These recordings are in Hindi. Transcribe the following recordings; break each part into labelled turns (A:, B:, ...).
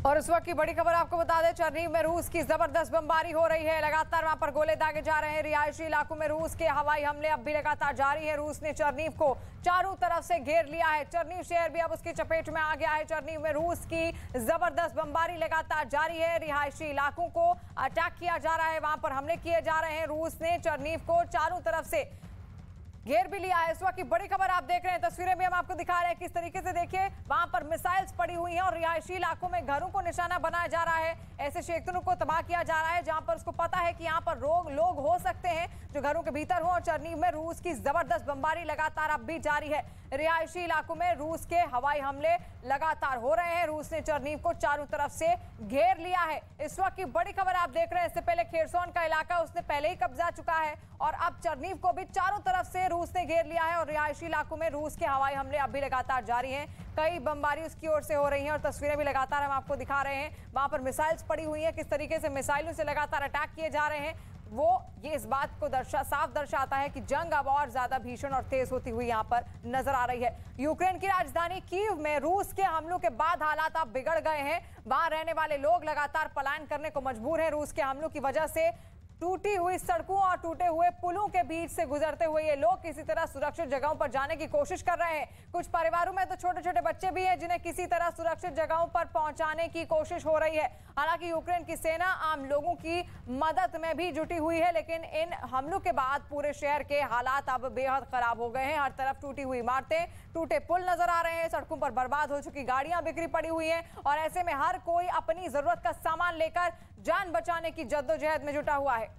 A: और इस वक्त की बड़ी खबर आपको बता दें, चरनीव में रूस की जबरदस्त बमबारी हो रही है। लगातार वहां पर गोले दागे जा रहे हैं। रिहायशी इलाकों में रूस के हवाई हमले अब भी लगातार जारी है। रूस ने चरनीव को चारों तरफ से घेर लिया है। चरनीव शहर भी अब उसकी चपेट में आ गया है। चरनीव में रूस की जबरदस्त बमबारी लगातार जारी है। रिहायशी इलाकों को अटैक किया जा रहा है, वहां पर हमले किए जा रहे हैं। रूस ने चरनीव को चारों तरफ से घेर भी लिया है। इस वक्त की बड़ी खबर आप देख रहे हैं, तस्वीरें भी हम आपको दिखा रहे हैं किस तरीके से। देखिए, वहां पर मिसाइल्स पड़ी हुई हैं और रिहायशी इलाकों में घरों को निशाना बनाया जा रहा है। ऐसे क्षेत्रों को तबाह किया जा रहा है जहां पर उसको पता है कि यहां पर लोग हो सकते हैं जो घरों के भीतर हो। और चरनीव में रूस की जबरदस्त बमबारी लगातार अब भी जारी है। रिहायशी इलाकों में रूस के हवाई हमले लगातार हो रहे हैं। रूस ने चरनीव को चारों तरफ से घेर लिया है। इस वक्त की बड़ी खबर आप देख रहे हैं, इससे पहले खेरसोन का इलाका उसने पहले ही कब्जा चुका है और अब चरनीव को भी चारों तरफ से रूस ने घेर लिया है। और रिहायशी इलाकों में रूस के हवाई हमले अब भी लगातार जारी हैं। कई बमबारी उसकी ओर से हो रही हैं और तस्वीरें भी लगातार हम आपको दिखा रहे हैं। वहां पर मिसाइल्स पड़ी हुई हैं, किस तरीके से मिसाइलों से लगातार अटैक किए जा रहे हैं, वो ये इस बात को साफ दर्शाता है कि जंग अब और ज्यादा भीषण और तेज होती हुई यहां पर नजर आ रही है। यूक्रेन की राजधानी कीव में रूस के हमलों के बाद हालात अब बिगड़ गए हैं। वहां रहने वाले लोग लगातार पलायन करने को मजबूर हैं। रूस के हमलों की वजह से टूटी हुई सड़कों और टूटे हुए पुलों के बीच से गुजरते हुए ये लोग किसी तरह सुरक्षित जगहों पर जाने की कोशिश कर रहे हैं। कुछ परिवारों में तो छोटे छोटे बच्चे भी हैं जिन्हें किसी तरह सुरक्षित जगहों पर पहुंचाने की कोशिश हो रही है। हालांकि यूक्रेन की सेना आम लोगों की मदद में भी जुटी हुई है, लेकिन इन हमलों के बाद पूरे शहर के हालात अब बेहद खराब हो गए हैं। हर तरफ टूटी हुई इमारतें, टूटे पुल नजर आ रहे हैं, सड़कों पर बर्बाद हो चुकी गाड़ियां बिखरी पड़ी हुई हैं और ऐसे में हर कोई अपनी जरूरत का सामान लेकर जान बचाने की जद्दोजहद में जुटा हुआ है।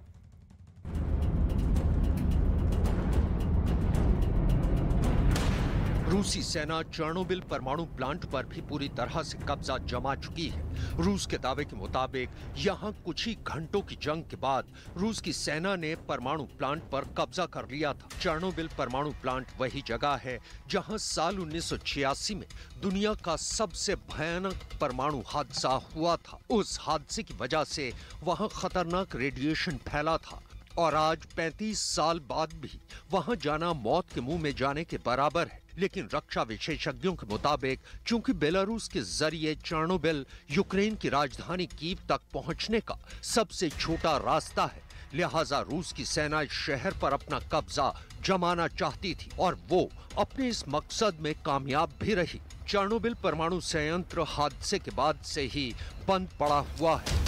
B: रूसी सेना चेर्नोबिल परमाणु प्लांट पर भी पूरी तरह से कब्जा जमा चुकी है। रूस के दावे के मुताबिक यहां कुछ ही घंटों की जंग के बाद रूस की सेना ने परमाणु प्लांट पर कब्जा कर लिया था। चेर्नोबिल परमाणु प्लांट वही जगह है जहां साल 1986 में दुनिया का सबसे भयानक परमाणु हादसा हुआ था। उस हादसे की वजह से वहां खतरनाक रेडिएशन फैला था और आज 35 साल बाद भी वहां जाना मौत के मुंह में जाने के बराबर है। लेकिन रक्षा विशेषज्ञों के मुताबिक चूंकि बेलारूस के जरिए चेर्नोबिल यूक्रेन की राजधानी कीव तक पहुंचने का सबसे छोटा रास्ता है, लिहाजा रूस की सेना इस शहर पर अपना कब्जा जमाना चाहती थी और वो अपने इस मकसद में कामयाब भी रही। चेर्नोबिल परमाणु संयंत्र हादसे के बाद से ही बंद पड़ा हुआ है।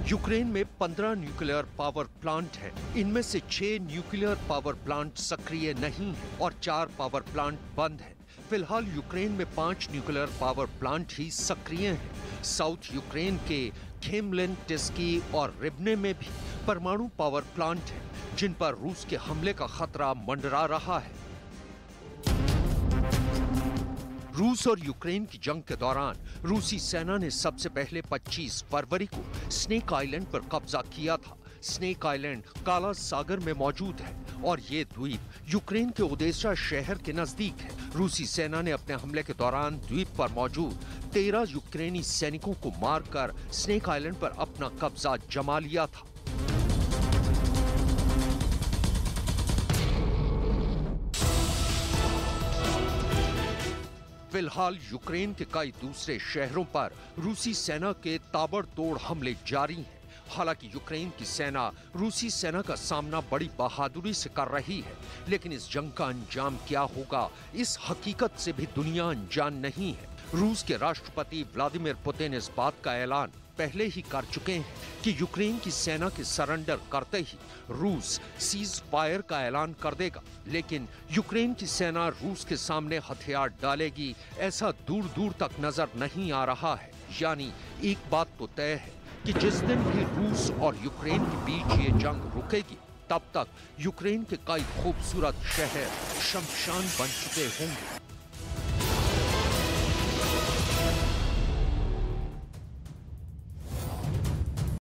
B: यूक्रेन में 15 न्यूक्लियर पावर प्लांट हैं। इनमें से 6 न्यूक्लियर पावर प्लांट सक्रिय नहीं हैं और 4 पावर प्लांट बंद हैं। फिलहाल यूक्रेन में 5 न्यूक्लियर पावर प्लांट ही सक्रिय हैं। साउथ यूक्रेन के खेमलिन, टिस्की और रिबने में भी परमाणु पावर प्लांट हैं, जिन पर रूस के हमले का खतरा मंडरा रहा है। रूस और यूक्रेन की जंग के दौरान रूसी सेना ने सबसे पहले 25 फरवरी को स्नेक आइलैंड पर कब्जा किया था। स्नेक आइलैंड काला सागर में मौजूद है और ये द्वीप यूक्रेन के ओदेसा शहर के नजदीक है। रूसी सेना ने अपने हमले के दौरान द्वीप पर मौजूद 13 यूक्रेनी सैनिकों को मारकर स्नेक आइलैंड पर अपना कब्जा जमा लिया था। फिलहाल यूक्रेन के कई दूसरे शहरों पर रूसी सेना के ताबड़तोड़ हमले जारी हैं। हालांकि यूक्रेन की सेना रूसी सेना का सामना बड़ी बहादुरी से कर रही है, लेकिन इस जंग का अंजाम क्या होगा, इस हकीकत से भी दुनिया अनजान नहीं है। रूस के राष्ट्रपति व्लादिमीर पुतिन इस बात का ऐलान पहले ही कर चुके हैं कि यूक्रेन की सेना के सरेंडर करते ही रूस सीज फायर का ऐलान कर देगा। लेकिन यूक्रेन की सेना रूस के सामने हथियार डालेगी, ऐसा दूर दूर तक नजर नहीं आ रहा है। यानी एक बात तो तय है कि जिस दिन भी रूस और यूक्रेन के बीच ये जंग रुकेगी, तब तक यूक्रेन के कई खूबसूरत शहर शमशान बन चुके होंगे।